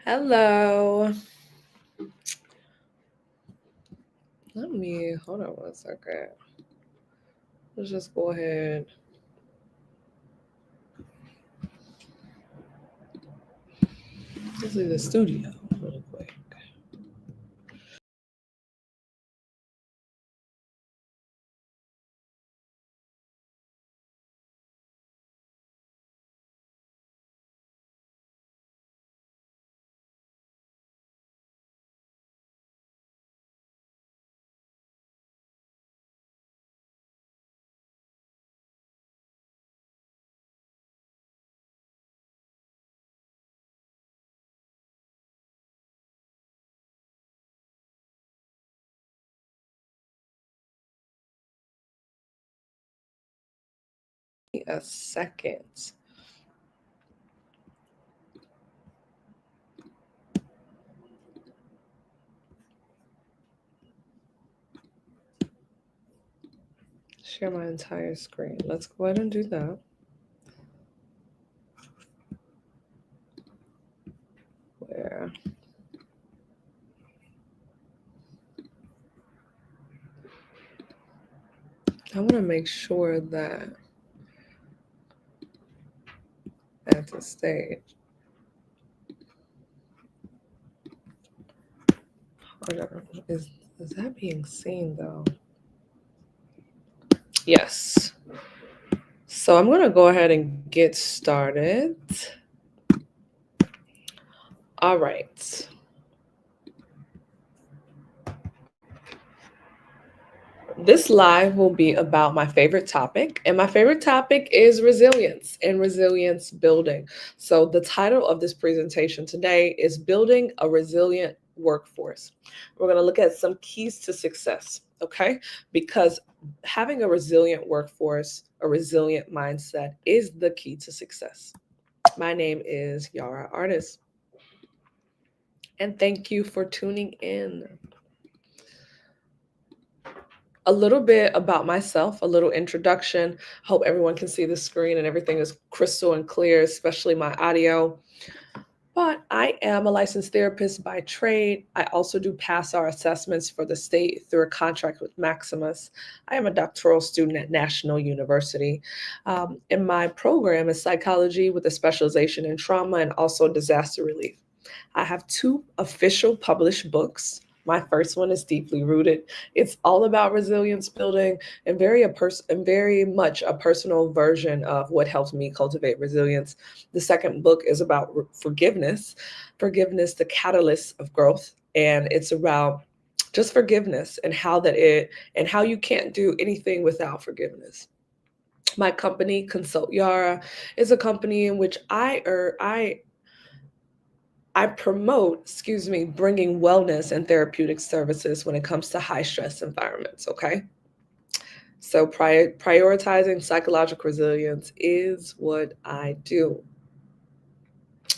Hello. Hold on one second. Let's just go ahead. Let's leave the studio really quick. A second. Share my entire screen. Let's go ahead and do that. Where? I want to make sure that at the stage. Is that being seen though? Yes. So I'm going to go ahead and get started. All right. This live will be about my favorite topic, and my favorite topic is resilience and resilience building. So, the title of this presentation today is Building a Resilient Workforce. We're going to look at some keys to success, okay? Because having a resilient workforce, a resilient mindset is the key to success. My name is Yara Artis, and thank you for tuning in. A little bit about myself, a little introduction. Hope everyone can see the screen and everything is crystal and clear, especially my audio. But I am a licensed therapist by trade. I also do pass-R assessments for the state through a contract with Maximus. I am a doctoral student at National University. And my program is psychology with a specialization in trauma and also disaster relief. I have 2 official published books. My first one is Deeply Rooted. It's all about resilience building and very much a personal version of what helps me cultivate resilience. The second book is about forgiveness, the catalyst of growth, and it's about just forgiveness and how you can't do anything without forgiveness. My company, Consult Yara, is a company in which I promote, bringing wellness and therapeutic services when it comes to high stress environments, okay? So prioritizing psychological resilience is what I do.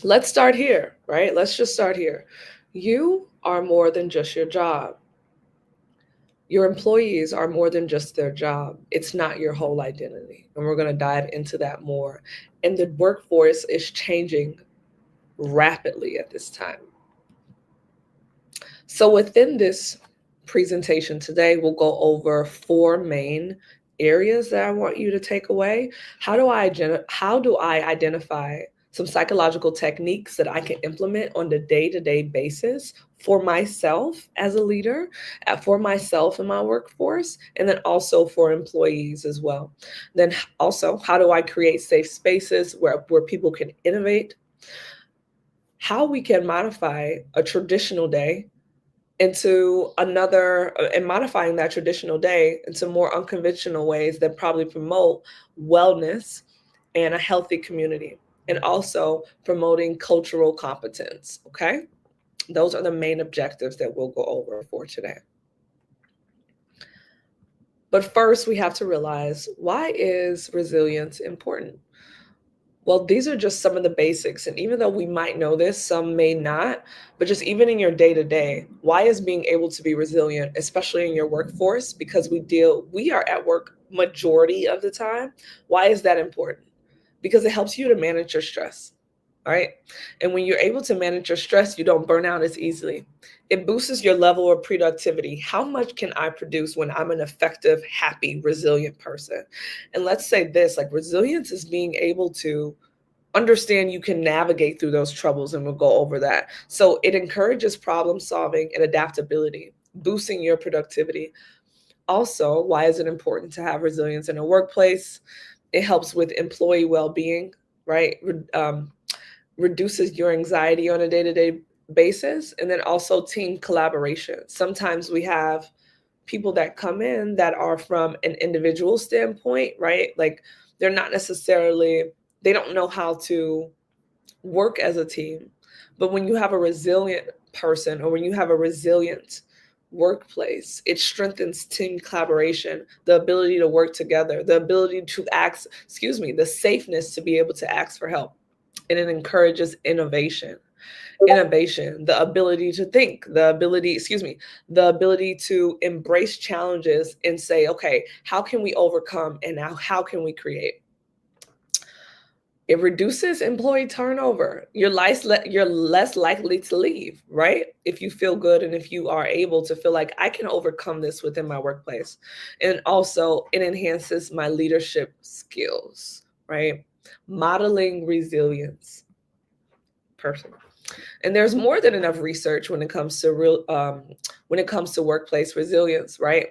Let's start here, right? Let's just start here. You are more than just your job. Your employees are more than just their job. It's not your whole identity. And we're going to dive into that more. And the workforce is changing rapidly at this time. So within this presentation today, we'll go over 4 main areas that I want you to take away. How do I identify some psychological techniques that I can implement on the day-to-day basis for myself as a leader, for myself and my workforce, and then also for employees as well. Then also, how do I create safe spaces where people can innovate? How we can modify a traditional day into and modifying that traditional day into more unconventional ways that probably promote wellness and a healthy community, and also promoting cultural competence. Okay, those are the main objectives that we'll go over for today. But first, we have to realize, why is resilience important? Well, these are just some of the basics. And even though we might know this, some may not, but just even in your day to day, why is being able to be resilient, especially in your workforce, because we are at work majority of the time. Why is that important? Because it helps you to manage your stress. All right. And when you're able to manage your stress, you don't burn out as easily. It boosts your level of productivity. How much can I produce when I'm an effective, happy, resilient person? And let's say this, like, resilience is being able to understand you can navigate through those troubles, and we'll go over that. So it encourages problem solving and adaptability, boosting your productivity. Also, why is it important to have resilience in a workplace? It helps with employee well-being, right? Reduces your anxiety on a day-to-day basis, and then also team collaboration. Sometimes we have people that come in that are from an individual standpoint, right? Like, they're not necessarily, they don't know how to work as a team. But when you have a resilient person, or when you have a resilient workplace, it strengthens team collaboration, the ability to work together, the ability to ask, the safeness to be able to ask for help. And it encourages innovation, the ability to think, the ability to embrace challenges and say, okay, how can we overcome, and now how can we create? It reduces employee turnover. You're less likely to leave, right? If you feel good, and if you are able to feel like I can overcome this within my workplace. And also, it enhances my leadership skills, right? Modeling resilience. Perfect. And there's more than enough research when it comes to workplace resilience, right?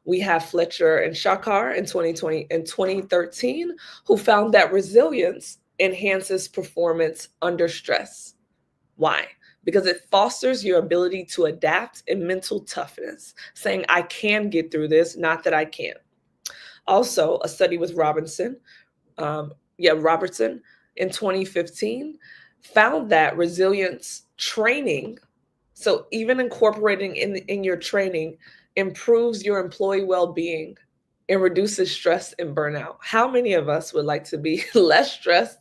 We have Fletcher and Shakar in 2020 and 2013, who found that resilience enhances performance under stress. Why? Because it fosters your ability to adapt and mental toughness, saying I can get through this, not that I can't. Also, a study with Robertson in 2015 found that resilience training, so even incorporating in your training, improves your employee well-being and reduces stress and burnout. How many of us would like to be less stressed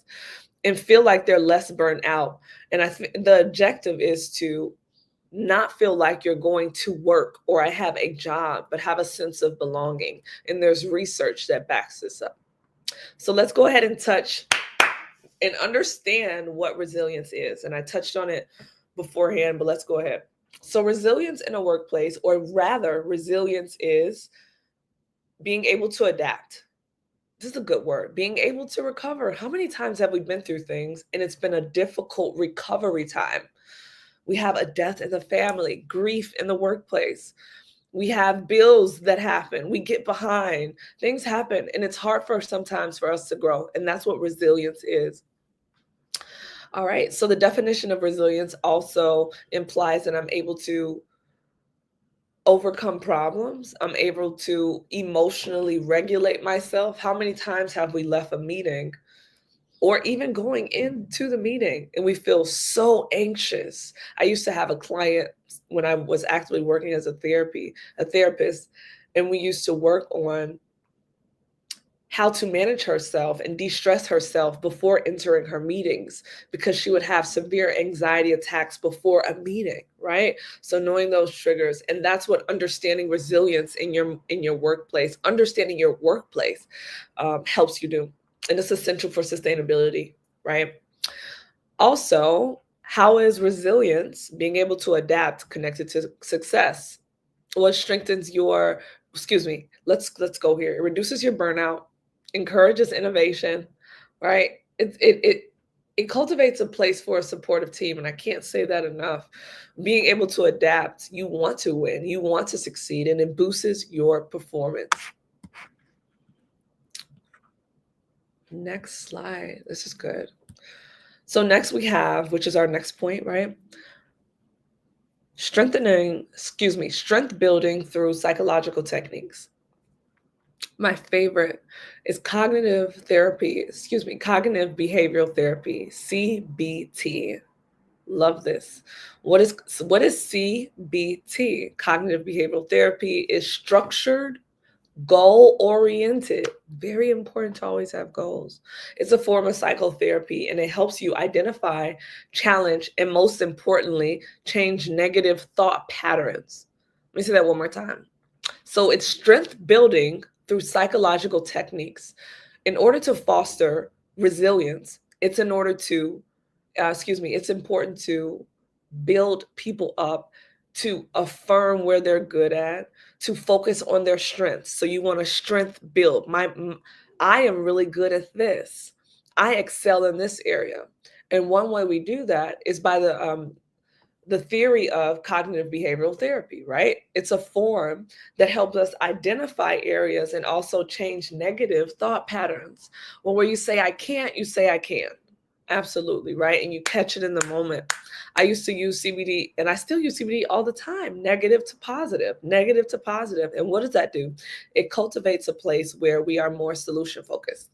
and feel like they're less burnt out? And I think the objective is to not feel like you're going to work or I have a job, but have a sense of belonging. And there's research that backs this up. So let's go ahead and touch and understand what resilience is. And I touched on it beforehand, but let's go ahead. So, resilience in a workplace, or rather, resilience is being able to adapt. This is a good word, being able to recover. How many times have we been through things and it's been a difficult recovery time? We have a death in the family, grief in the workplace. We have bills that happen. We get behind. Things happen, and it's hard sometimes for us to grow. And that's what resilience is. All right. So the definition of resilience also implies that I'm able to overcome problems. I'm able to emotionally regulate myself. How many times have we left a meeting, or even going into the meeting, and we feel so anxious? I used to have a client when I was actually working as a therapist, and we used to work on how to manage herself and de-stress herself before entering her meetings, because she would have severe anxiety attacks before a meeting, right? So knowing those triggers, and that's what understanding resilience in your workplace, understanding your workplace, helps you do. And it's essential for sustainability, right? Also, how is resilience, being able to adapt, connected to success? Well, it strengthens your, let's go here. It reduces your burnout, encourages innovation, right? It cultivates a place for a supportive team, and I can't say that enough. Being able to adapt, you want to win, you want to succeed, and it boosts your performance. Next slide. This is good. So next we have, which is our next point, right? Strength building through psychological techniques. My favorite is cognitive behavioral therapy, CBT. Love this. What is CBT? Cognitive behavioral therapy is structured, goal-oriented. Very important to always have goals. It's a form of psychotherapy, and it helps you identify, challenge, and most importantly, change negative thought patterns. Let me say that one more time. So it's strength building through psychological techniques. In order to foster resilience, it's in order to it's important to build people up, to affirm where they're good at, to focus on their strengths. So you want to strength build. I am really good at this. I excel in this area. And one way we do that is by the theory of cognitive behavioral therapy, right? It's a form that helps us identify areas and also change negative thought patterns. Well, where you say I can't, you say I can. Absolutely, right? And you catch it in the moment. I used to use CBD and I still use CBD all the time, negative to positive, negative to positive. And what does that do? It cultivates a place where we are more solution focused.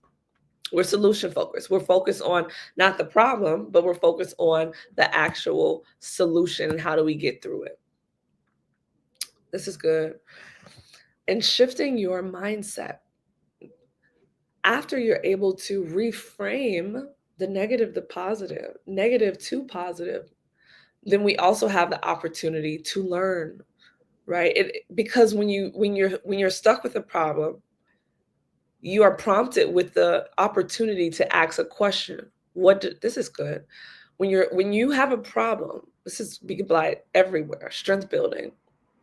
We're solution focused. We're focused on not the problem, but we're focused on the actual solution and how do we get through it. This is good. And shifting your mindset. After you're able to reframe the negative to positive, negative to positive, then we also have the opportunity to learn, right? Because when you're stuck with a problem, you are prompted with the opportunity to ask a question. This is good. When you have a problem, this is be applied everywhere. Strength building,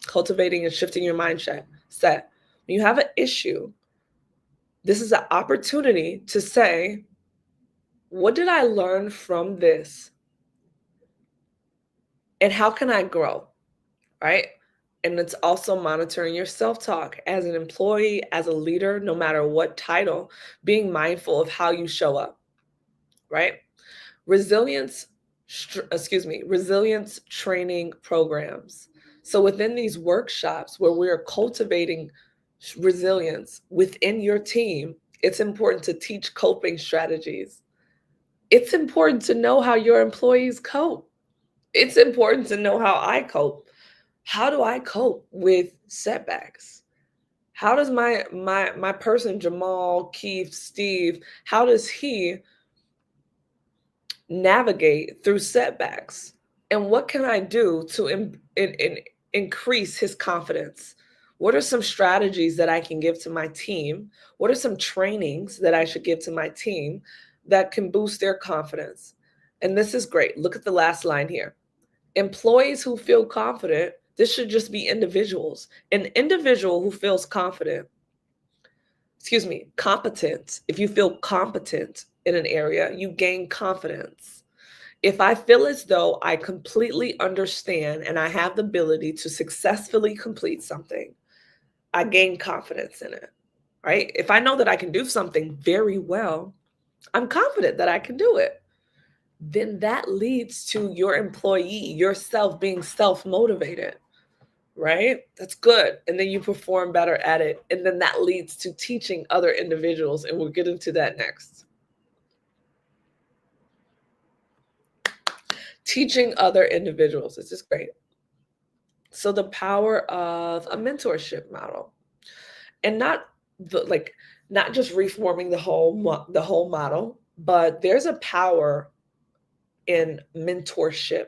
cultivating and shifting your mindset. Set. When you have an issue, this is an opportunity to say, what did I learn from this? And how can I grow? Right? And it's also monitoring your self-talk as an employee, as a leader, no matter what title, being mindful of how you show up, right? Resilience, resilience training programs. So within these workshops where we're cultivating resilience within your team, it's important to teach coping strategies. It's important to know how your employees cope. It's important to know how I cope. How do I cope with setbacks? How does my person Jamal, Keith, Steve, how does he navigate through setbacks? And what can I do to increase his confidence? What are some strategies that I can give to my team? What are some trainings that I should give to my team that can boost their confidence? And this is great. Look at the last line here. Employees who feel confident, this should just be individuals. An individual who feels competent. If you feel competent in an area, you gain confidence. If I feel as though I completely understand and I have the ability to successfully complete something, I gain confidence in it, right? If I know that I can do something very well, I'm confident that I can do it. Then that leads to your employee, yourself being self-motivated, right? That's good. And then you perform better at it. And then that leads to teaching other individuals. And we'll get into that next. Teaching other individuals. This is great. So the power of a mentorship model, and not just reforming the whole model, but there's a power in mentorship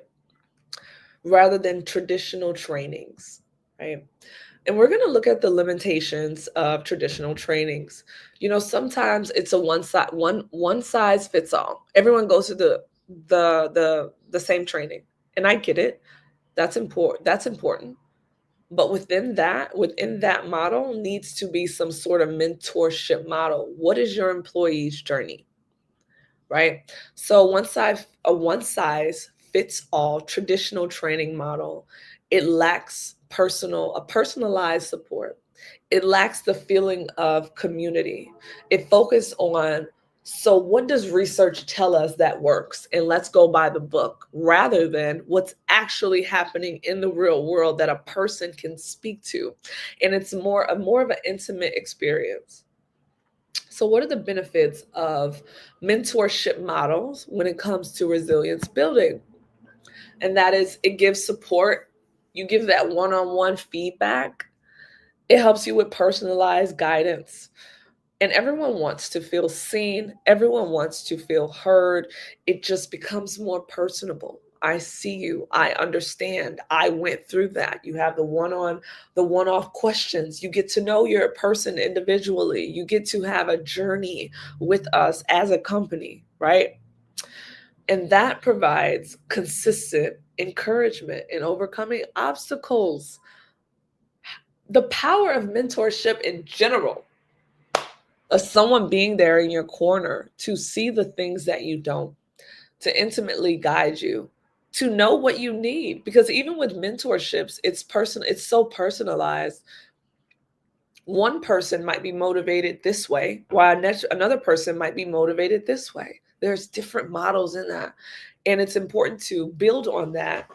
rather than traditional trainings, right? And we're going to look at the limitations of traditional trainings. Sometimes it's a one size fits all. Everyone goes through the same training, and I get it. That's important. That's important. But within that model needs to be some sort of mentorship model. What is your employee's journey? Right? So a one size fits all traditional training model, it lacks personalized support. It lacks the feeling of community. It focuses on, so what does research tell us that works? And let's go by the book rather than what's actually happening in the real world that a person can speak to. And it's more of an intimate experience. So what are the benefits of mentorship models when it comes to resilience building? And that is, it gives support. You give that one-on-one feedback. It helps you with personalized guidance. And everyone wants to feel seen. Everyone wants to feel heard. It just becomes more personable. I see you. I understand. I went through that. You have the one-off questions. You get to know your person individually. You get to have a journey with us as a company, right? And that provides consistent encouragement in overcoming obstacles. The power of mentorship in general, of someone being there in your corner to see the things that you don't, to intimately guide you, to know what you need. Because even with mentorships, it's so personalized. One person might be motivated this way, while another person might be motivated this way. There's different models in that. And it's important to build on that.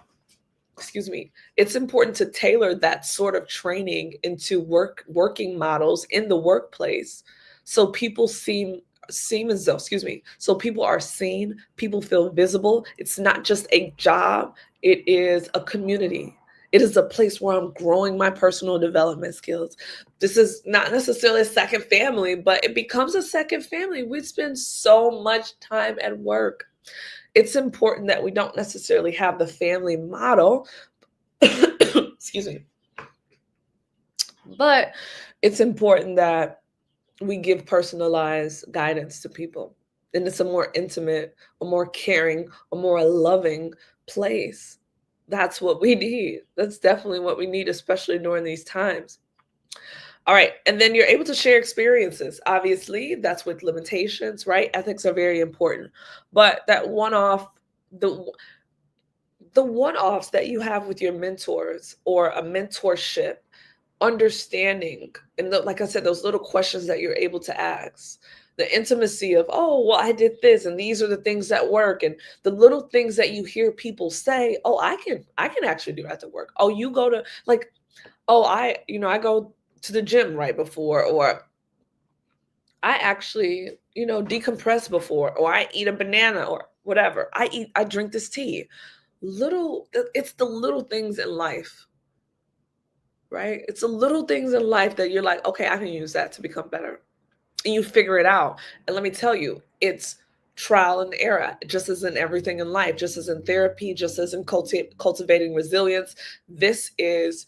Excuse me. It's important to tailor that sort of training into working models in the workplace, so people seem as though, excuse me, so people are seen, people feel visible. It's not just a job, it is a community. It is a place where I'm growing my personal development skills. This is not necessarily a second family, but it becomes a second family. We spend so much time at work. It's important that we don't necessarily have the family model. Excuse me. But it's important that we give personalized guidance to people. And it's a more intimate, a more caring, a more loving place. That's what we need. That's definitely what we need, especially during these times. All right. And then you're able to share experiences. Obviously, that's with limitations, right? Ethics are very important. But that one off, the one offs that you have with your mentors or a mentorship, understanding, and like I said, those little questions that you're able to ask, the intimacy of, oh, well, I did this and these are the things that work, and the little things that you hear people say, oh, I can actually do that to work. Oh, you go to, like, oh, I go to the gym right before, or I actually, decompress before, or I eat a banana, or whatever. I drink this tea. It's the little things in life, right? It's the little things in life that you're like, okay, I can use that to become better. And you figure it out. And let me tell you, it's trial and error, just as in everything in life, just as in therapy, just as in cultivating resilience. This is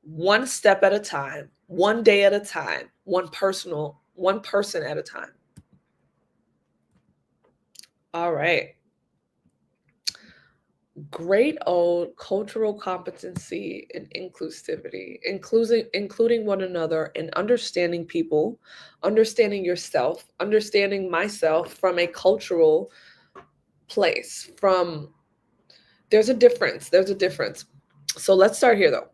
one step at a time, one day at a time, one person at a time. All right. Great old cultural competency and inclusivity, including one another and understanding people, understanding yourself, understanding myself from a cultural place. There's a difference. There's a difference. So let's start here though.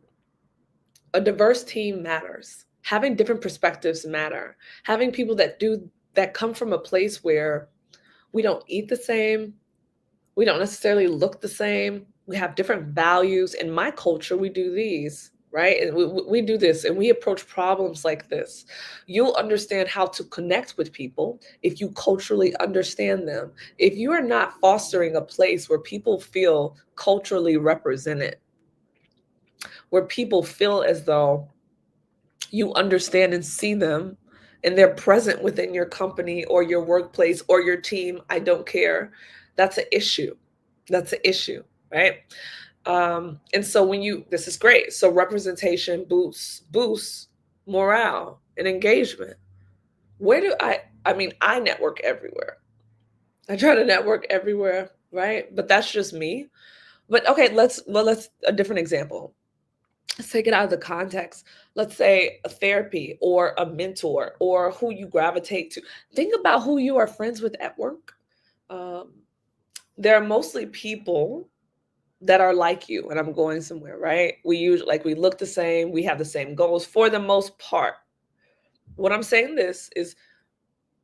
A diverse team matters. Having different perspectives matter. Having people that come from a place where we don't eat the same, we don't necessarily look the same. We have different values. In my culture, we do these, right? And we do this and we approach problems like this. You'll understand how to connect with people if you culturally understand them. If you are not fostering a place where people feel culturally represented, where people feel as though you understand and see them and they're present within your company or your workplace or your team, I don't care. That's an issue. That's an issue, right? And so this is great. So representation boosts morale and engagement. Where do I network everywhere. I try to network everywhere, right? But that's just me. But okay, let's a different example. Let's take it out of the context. Let's say a therapy or a mentor or who you gravitate to. Think about who you are friends with at work. Um, they're mostly people that are like you, and I'm going somewhere, right? We look the same, we have the same goals for the most part. What I'm saying this is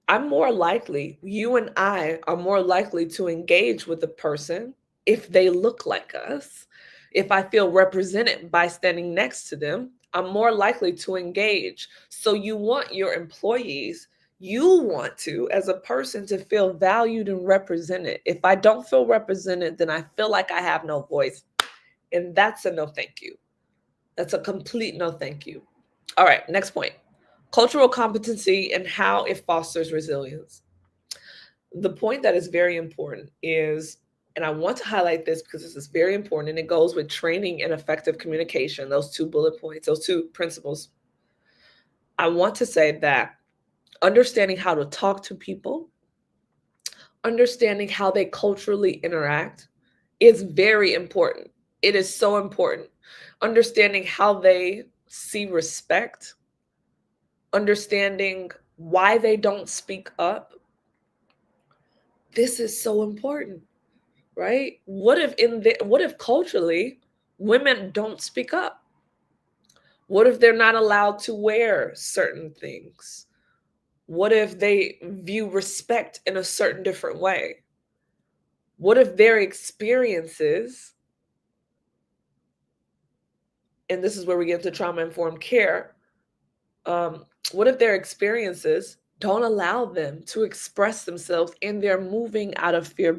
you and I are more likely to engage with a person if they look like us. If I feel represented by standing next to them, I'm more likely to engage. So you want to, as a person, to feel valued and represented. If I don't feel represented, then I feel like I have no voice. And that's a no thank you. That's a complete no thank you. All right, next point. Cultural competency and how it fosters resilience. The point that is very important is, and I want to highlight this because this is very important, and it goes with training and effective communication, those two bullet points, those two principles. I want to say that understanding how to talk to people, understanding how they culturally interact is very important. It is so important. Understanding how they see respect, understanding why they don't speak up. This is so important, right? What if culturally women don't speak up? What if they're not allowed to wear certain things? What if they view respect in a certain different way? What if their experiences, and this is where we get to trauma informed care, what if their experiences don't allow them to express themselves and they're moving out of fear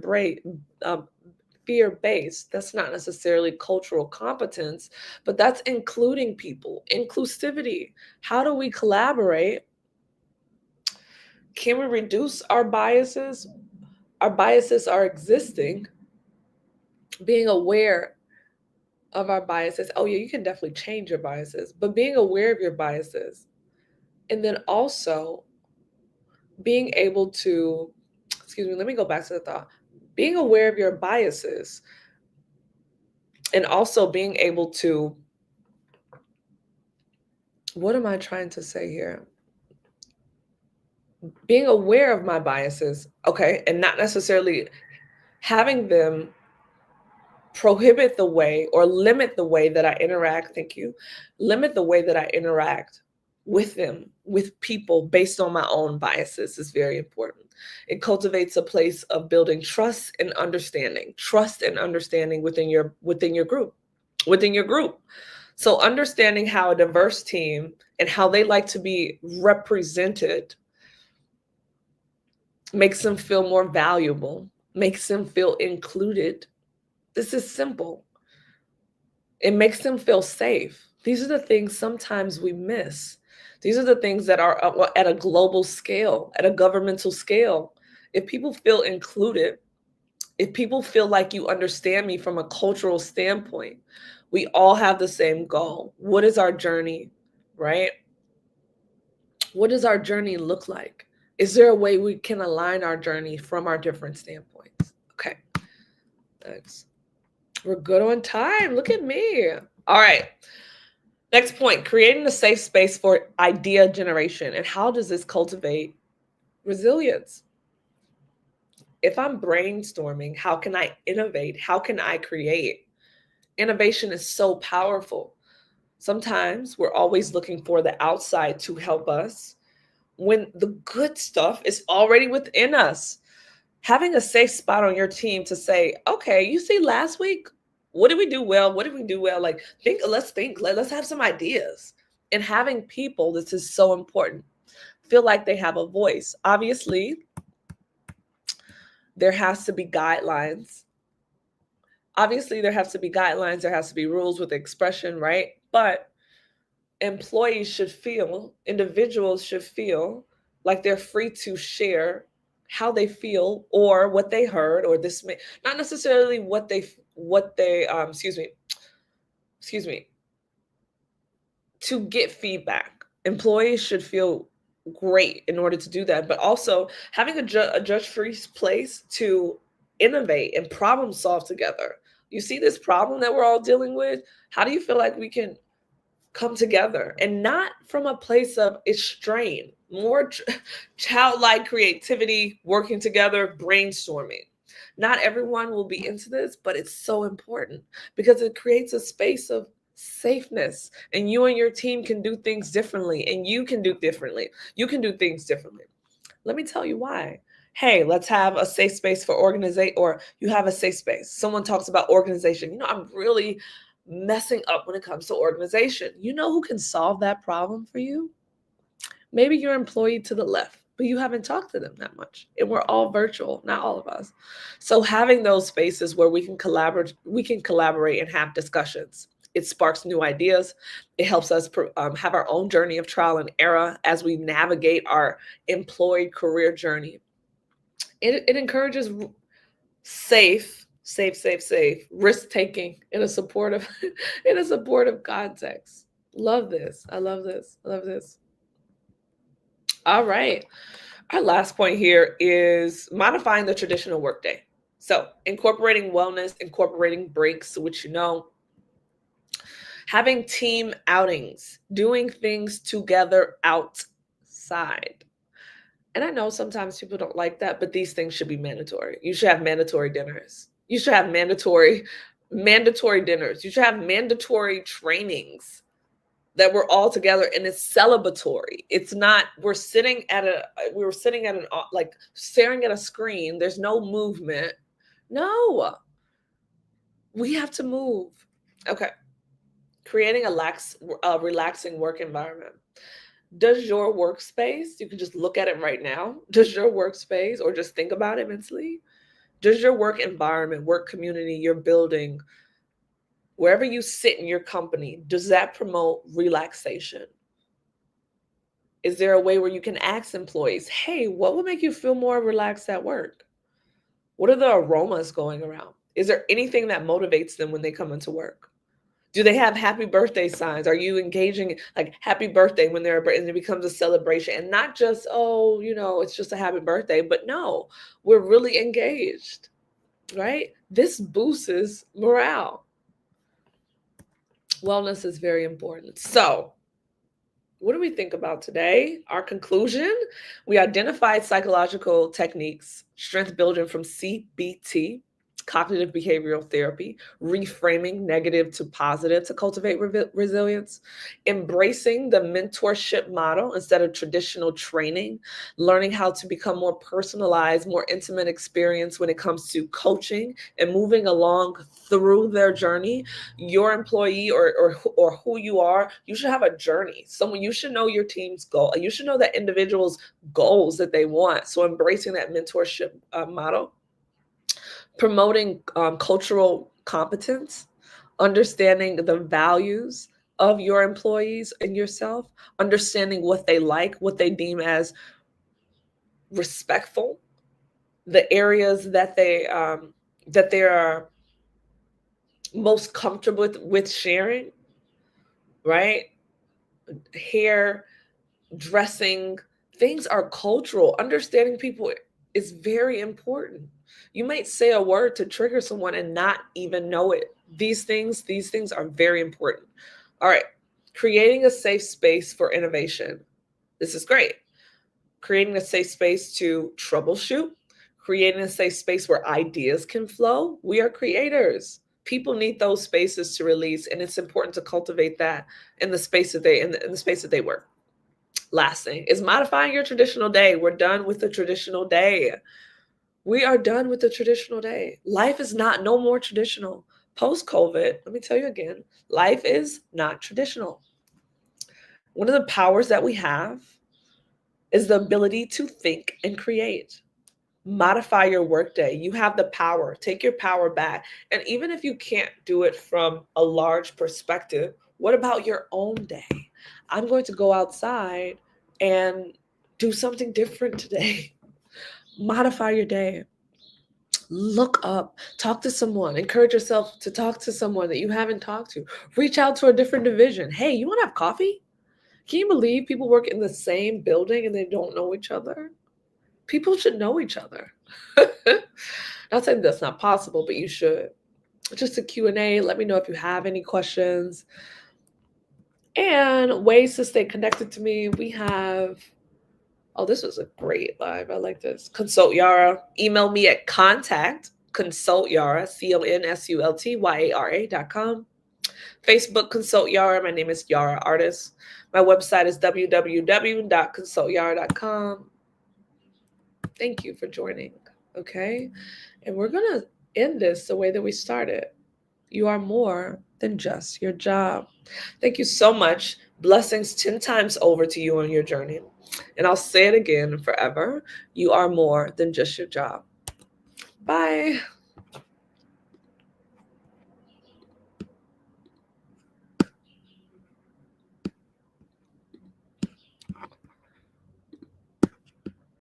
based? That's not necessarily cultural competence, but that's including people, inclusivity. How do we collaborate? Can we reduce our biases? Our biases are existing. Being aware of our biases. Oh, yeah, you can definitely change your biases, but being aware of your biases. And then also being able to, excuse me, let me go back to the thought. Being aware of your biases and also being able to, what am I trying to say here? Being aware of my biases, okay, and not necessarily having them prohibit the way or limit the way that I interact. Thank you. Limit the way that I interact with them, with people based on my own biases is very important. It cultivates a place of building trust and understanding within your group, within your group. So understanding how a diverse team and how they like to be represented makes them feel more valuable, makes them feel included. This is simple. It makes them feel safe. These are the things sometimes we miss. These are the things that are at a global scale, at a governmental scale. If people feel included, if people feel like you understand me from a cultural standpoint, we all have the same goal. What is our journey, right? What does our journey look like? Is there a way we can align our journey from our different standpoints? Okay, thanks. We're good on time. Look at me. All right. Next point, creating a safe space for idea generation. And how does this cultivate resilience? If I'm brainstorming, how can I innovate? How can I create? Innovation is so powerful. Sometimes we're always looking for the outside to help us when the good stuff is already within us. Having a safe spot on your team to say, okay, you see last week, what did we do well? What did we do well? Like think, let's have some ideas. And having people, this is so important, feel like they have a voice. Obviously, there has to be guidelines. There has to be rules with expression, right? But individuals should feel like they're free to share how they feel or what they heard, or this may not necessarily what they excuse me, to get feedback. Employees should feel great in order to do that, but also having a judge-free place to innovate and problem solve together. You see this problem that we're all dealing with? How do you feel like we can come together, and not from a place of strain, more childlike creativity, working together, brainstorming? Not everyone will be into this, but it's so important because it creates a space of safeness, and you and your team can do things differently, and you can do things differently. Let me tell you why. Hey, let's have a safe space for organization, or you have a safe space. Someone talks about organization. I'm really messing up when it comes to organization. You know who can solve that problem for you? Maybe your employee to the left, but you haven't talked to them that much. And we're all virtual, not all of us. So having those spaces where we can collaborate and have discussions. It sparks new ideas. It helps us have our own journey of trial and error as we navigate our employed career journey. It encourages safe risk taking in a supportive in a supportive context. Love this. I love this. All right. Our last point here is modifying the traditional workday. So, incorporating wellness, incorporating breaks, which having team outings, doing things together outside. And I know sometimes people don't like that, but these things should be mandatory. You should have mandatory dinners. You should have mandatory dinners. You should have mandatory trainings that we're all together and it's celebratory. It's not we were sitting at like staring at a screen. There's no movement. No, we have to move. Okay. Creating a relaxing work environment. Does your workspace, you can just look at it right now, does your workspace, or just think about it mentally, does your work environment, work community, your building, wherever you sit in your company, does that promote relaxation? Is there a way where you can ask employees, hey, what would make you feel more relaxed at work? What are the aromas going around? Is there anything that motivates them when they come into work? Do they have happy birthday signs? Are you engaging like happy birthday when and it becomes a celebration and not just, oh, it's just a happy birthday, but no, we're really engaged, right? This boosts morale. Wellness is very important. So, what do we think about today? Our conclusion, we identified psychological techniques, strength building from CBT, cognitive behavioral therapy, reframing negative to positive to cultivate resilience, embracing the mentorship model instead of traditional training, learning how to become more personalized, more intimate experience when it comes to coaching and moving along through their journey. Your employee or who you are, you should have a journey. You should know your team's goal. You should know that individual's goals that they want. So embracing that mentorship model. Promoting cultural competence, understanding the values of your employees and yourself, understanding what they like, what they deem as respectful, the areas that they are most comfortable with sharing, right? Hair, dressing, things are cultural. Understanding people is very important. You might say a word to trigger someone and not even know it. These things are very important. All right. Creating a safe space for innovation. This is great. Creating a safe space to troubleshoot, creating a safe space where ideas can flow. We are creators. People need those spaces to release, and it's important to cultivate that in the space that they work. Last thing is modifying your traditional day. We're done with the traditional day. We are done with the traditional day. Life is no more traditional. Post-COVID, let me tell you again, life is not traditional. One of the powers that we have is the ability to think and create. Modify your workday. You have the power. Take your power back. And even if you can't do it from a large perspective, what about your own day? I'm going to go outside and do something different today. Modify your day. Look up, talk to someone, encourage yourself to talk to someone that you haven't talked to. Reach out to a different division. Hey, you want to have coffee? Can you believe people work in the same building and they don't know each other? People should know each other. Not saying that's not possible, but you should. Just a Q&A. Let me know if you have any questions. And ways to stay connected to me. We have, this was a great live. I like this. Consult Yara. Email me at consult Yara, consultyara.com. Facebook, Consult Yara. My name is Yara Artist. My website is www.consultyara.com. Thank you for joining. Okay. And we're going to end this the way that we started. You are more than just your job. Thank you so much. Blessings 10 times over to you on your journey. And I'll say it again forever. You are more than just your job. Bye.